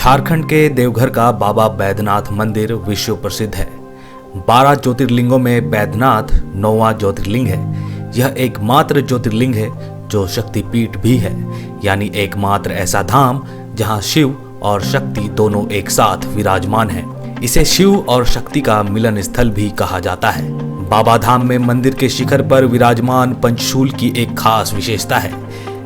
झारखंड के देवघर का बाबा बैद्यनाथ मंदिर विश्व प्रसिद्ध है। 12 ज्योतिर्लिंगों में बैद्यनाथ 9वां ज्योतिर्लिंग है। यह एकमात्र ज्योतिर्लिंग है जो शक्तिपीठ भी है, यानी एकमात्र ऐसा धाम जहां शिव और शक्ति दोनों एक साथ विराजमान हैं। इसे शिव और शक्ति का मिलन स्थल भी कहा जाता है। बाबा धाम में मंदिर के शिखर पर विराजमान पंचशूल की एक खास विशेषता है।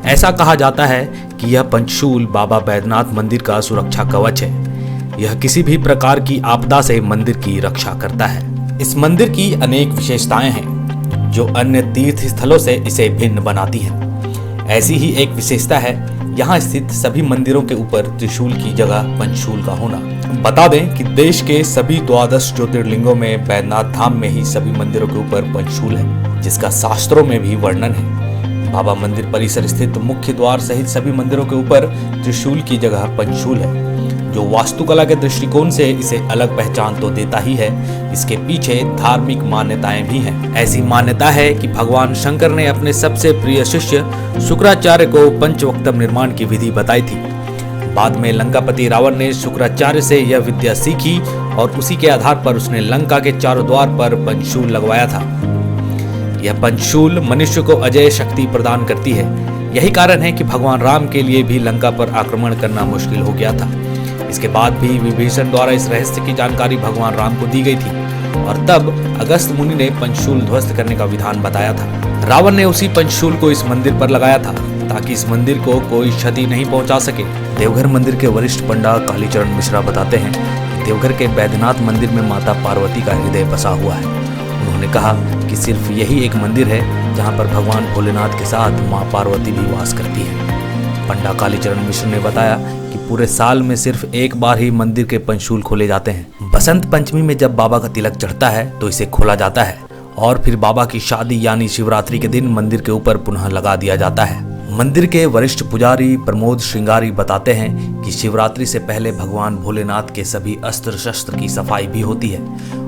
ऐसा कहा जाता है कि यह पंचशूल बाबा बैद्यनाथ मंदिर का सुरक्षा कवच है। यह किसी भी प्रकार की आपदा से मंदिर की रक्षा करता है। इस मंदिर की अनेक विशेषताएं हैं जो अन्य तीर्थ स्थलों से इसे भिन्न बनाती हैं। ऐसी ही एक विशेषता है यहाँ स्थित सभी मंदिरों के ऊपर त्रिशूल की जगह पंचशूल का होना। बता दें कि देश के सभी 12 ज्योतिर्लिंगों में बैद्यनाथ धाम में ही सभी मंदिरों के ऊपर पंचशूल है, जिसका शास्त्रों में भी वर्णन है। बाबा मंदिर परिसर स्थित मुख्य द्वार सहित सभी मंदिरों के ऊपर त्रिशूल की जगह पंचशूल है, जो वास्तुकला के दृष्टिकोण से इसे अलग पहचान तो देता ही है, इसके पीछे धार्मिक मान्यताएं भी हैं। ऐसी मान्यता है कि भगवान शंकर ने अपने सबसे प्रिय शिष्य शुक्राचार्य को पंचवक्तम निर्माण की विधि बताई थी। बाद में लंकापति रावण ने शुक्राचार्य से यह विद्या सीखी और उसी के आधार पर उसने लंका के चारों द्वार पर पंचशूल लगवाया था। यह पंचशूल मनुष्य को अजय शक्ति प्रदान करती है। यही कारण है कि भगवान राम के लिए भी लंका पर आक्रमण करना मुश्किल हो गया था। इसके बाद भी विभीषण द्वारा इस रहस्य की जानकारी भगवान राम को दी गई थी और तब अगस्त मुनि ने पंचशूल ध्वस्त करने का विधान बताया था। रावण ने उसी पंचशूल को इस मंदिर पर लगाया था ताकि इस मंदिर को कोई क्षति नहीं पहुंचा सके। देवघर मंदिर के वरिष्ठ पंडा कालीचरण मिश्रा बताते हैं कि देवघर के बैद्यनाथ मंदिर में माता पार्वती का हृदय बसा हुआ है। उन्होंने कहा कि सिर्फ यही एक मंदिर है जहां पर भगवान भोलेनाथ के साथ मां पार्वती भी वास करती है। पंडा कालीचरण मिश्र ने बताया कि पूरे साल में सिर्फ एक बार ही मंदिर के पंचशूल खोले जाते हैं। बसंत पंचमी में जब बाबा का तिलक चढ़ता है तो इसे खोला जाता है और फिर बाबा की शादी यानी शिवरात्रि के दिन मंदिर के ऊपर पुनः लगा दिया जाता है। मंदिर के वरिष्ठ पुजारी प्रमोद श्रृंगारी बताते हैं कि शिवरात्रि से पहले भगवान भोलेनाथ के सभी अस्त्र शस्त्र की सफाई भी होती है।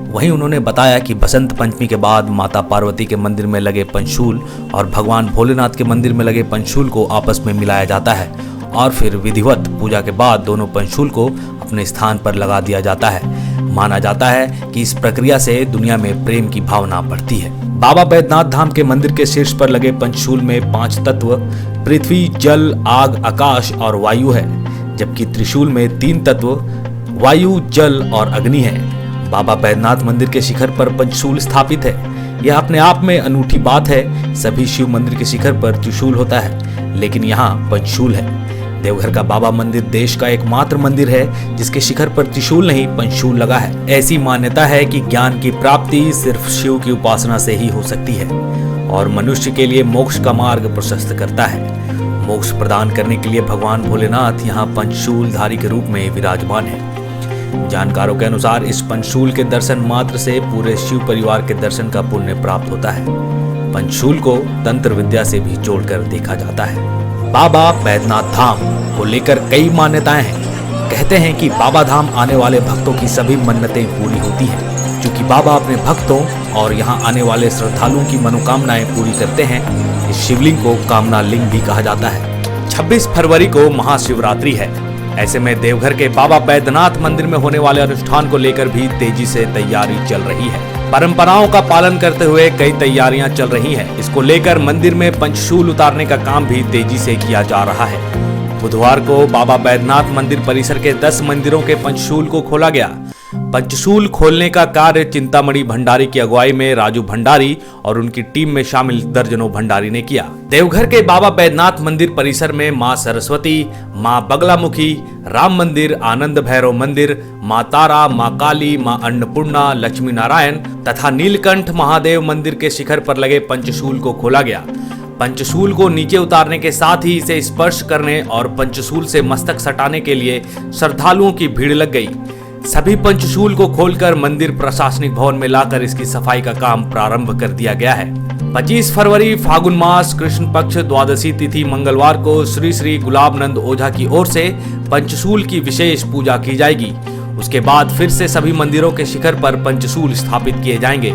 वहीं उन्होंने बताया कि बसंत पंचमी के बाद माता पार्वती के मंदिर में लगे पंचशूल और भगवान भोलेनाथ के मंदिर में लगे पंचशूल को आपस में मिलाया जाता है और फिर विधिवत पूजा के बाद दोनों पंचशूल को अपने स्थान पर लगा दिया जाता है। माना जाता है कि इस प्रक्रिया से दुनिया में प्रेम की भावना बढ़ती है। बाबा बैद्यनाथ धाम के मंदिर के शीर्ष पर लगे पंचशूल में 5 तत्व पृथ्वी, जल, आग, आकाश और वायु है, जबकि त्रिशूल में 3 तत्व वायु, जल और अग्नि है। बाबा बैद्यनाथ मंदिर के शिखर पर पंचशूल स्थापित है। यह अपने आप में अनूठी बात है। सभी शिव मंदिर के शिखर पर त्रिशूल होता है, लेकिन यहाँ पंचशूल है। देवघर का बाबा मंदिर देश का एकमात्र मंदिर है जिसके शिखर पर त्रिशूल नहीं पंचशूल लगा है। ऐसी मान्यता है कि ज्ञान की प्राप्ति सिर्फ शिव की उपासना से ही हो सकती है और मनुष्य के लिए मोक्ष का मार्ग प्रशस्त करता है। मोक्ष प्रदान करने के लिए भगवान भोलेनाथ यहाँ पंचशूल धारी के रूप में विराजमान है। जानकारों के अनुसार इस पंचशूल के दर्शन मात्र से पूरे शिव परिवार के दर्शन का पुण्य प्राप्त होता है। पंचशूल को तंत्र विद्या से भी जोड़कर देखा जाता है। बाबा बैद्यनाथ धाम को लेकर कई मान्यताएं हैं। कहते हैं कि बाबा धाम आने वाले भक्तों की सभी मन्नतें पूरी होती हैं। क्योंकि बाबा अपने भक्तों और यहाँ आने वाले श्रद्धालुओं की मनोकामनाएं पूरी करते हैं। इस शिवलिंग को कामना लिंग भी कहा जाता है। 26 फरवरी को महाशिवरात्रि है। ऐसे में देवघर के बाबा बैद्यनाथ मंदिर में होने वाले अनुष्ठान को लेकर भी तेजी से तैयारी चल रही है। परंपराओं का पालन करते हुए कई तैयारियां चल रही हैं। इसको लेकर मंदिर में पंचशूल उतारने का काम भी तेजी से किया जा रहा है। बुधवार को बाबा बैद्यनाथ मंदिर परिसर के 10 मंदिरों के पंचशूल को खोला गया। पंचशूल खोलने का कार्य चिंतामणि भंडारी की अगुवाई में राजू भंडारी और उनकी टीम में शामिल दर्जनों भंडारी ने किया। देवघर के बाबा बैद्यनाथ मंदिर परिसर में मां सरस्वती, मां बगलामुखी, राम मंदिर, आनंद भैरव मंदिर, मां तारा, मां काली, मां अन्नपूर्णा, लक्ष्मी नारायण तथा नीलकंठ महादेव मंदिर के शिखर पर लगे पंचशूल को खोला गया। पंचशूल को नीचे उतारने के साथ ही इसे स्पर्श करने और पंचशूल से मस्तक सटाने के लिए श्रद्धालुओं की भीड़ लग गई। सभी पंचशूल को खोलकर मंदिर प्रशासनिक भवन में लाकर इसकी सफाई का काम प्रारंभ कर दिया गया है। 25 फरवरी फागुन मास कृष्ण पक्ष द्वादशी तिथि मंगलवार को श्री श्री गुलाबनंद ओझा की ओर से पंचशूल की विशेष पूजा की जाएगी। उसके बाद फिर से सभी मंदिरों के शिखर पर पंचशूल स्थापित किए जाएंगे।